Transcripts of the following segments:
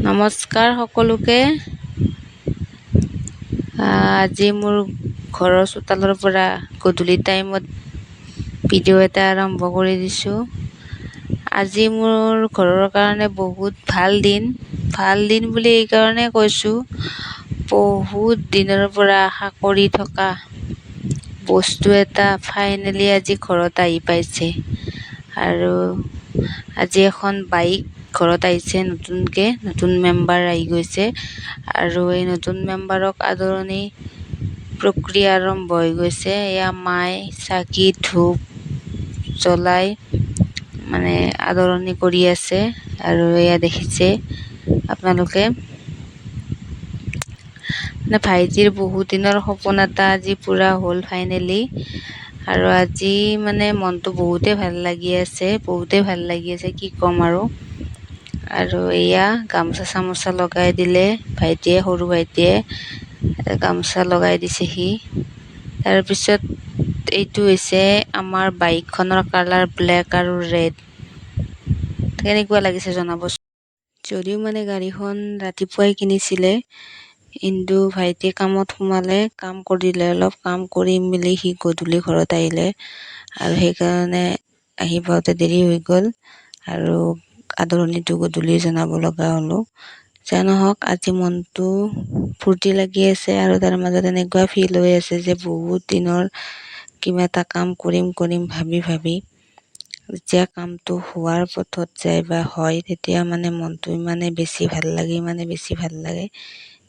নমস্কাৰ সকলোকে। আজি মোৰ ঘৰৰ চোতালৰ পৰা গধূলি টাইমত ভিডিঅ' এটা আৰম্ভ কৰি দিছোঁ। আজি মোৰ ঘৰৰ কাৰণে বহুত ভাল দিন বুলি এইকাৰণে কৈছোঁ, বহুত দিনৰ পৰা আশা কৰি থকা বস্তু এটা ফাইনেলি আজি ঘৰত আহি পাইছে। আৰু আজি এখন বাইক ঘৰত আহিছে, নতুন মেম্বাৰ আহি গৈছে আৰু এই নতুন মেম্বাৰক আদৰণি প্ৰক্ৰিয়া আৰম্ভ হৈ গৈছে। এয়া মায়ে চাকি ধূপ জ্বলাই আদৰণি কৰি আছে। আৰু এয়া দেখিছে আপোনালোকে, ভাইটিৰ বহুত দিনৰ সপোন এটা আজি পূৰা হ'ল ফাইনেলি। আৰু আজি মনটো বহুতেই ভাল লাগি আছে, কি ক'ম আৰু এয়া গামোচা চামোচা লগাই দিলে ভাইটিয়ে, সৰু ভাইটিয়ে গামোচা লগাই দিছেহি। তাৰপিছত এইটো হৈছে আমাৰ বাইকখনৰ কালাৰ ব্লেক আৰু ৰেড। কেনেকুৱা লাগিছে জনাবচোন। যদিও গাড়ীখন ৰাতিপুৱাই কিনিছিলে, কিন্তু ভাইটিয়ে কামত সোমালে, কাম কৰিলে, অলপ কাম কৰি মেলি সি গধূলি ঘৰত আহিলে আৰু সেইকাৰণে আহি পাওঁতে দেৰি হৈ গ'ল আৰু আদৰণিটো গধূলি জনাব লগা হ'লোঁ। যা নহওক, আজি মনটো ফূৰ্তি লাগি আছে আৰু তাৰ মাজত এনেকুৱা ফিল হৈ আছে যে বহুত দিনৰ কিবা এটা কাম কৰিম ভাবি যেতিয়া কামটো হোৱাৰ পথত যায় বা হয়, তেতিয়া মনটো বেছি ভাল লাগে,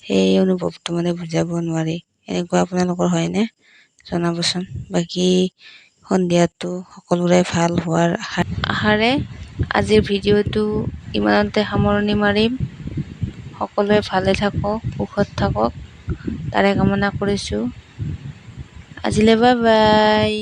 সেই অনুভৱটো বুজাব নোৱাৰি। এনেকুৱা আপোনালোকৰ হয়নে জনাবচোন। বাকী সন্ধিয়াটো সকলোৰে ভাল হোৱাৰ আশাৰে আজিৰ ভিডিঅ'টো ইমানতে সামৰণি মাৰিম। সকলোৱে ভালে থাকক, সুখত থাকক, তাৰে কামনা কৰিছোঁ। আজিলৈ বাই বাই।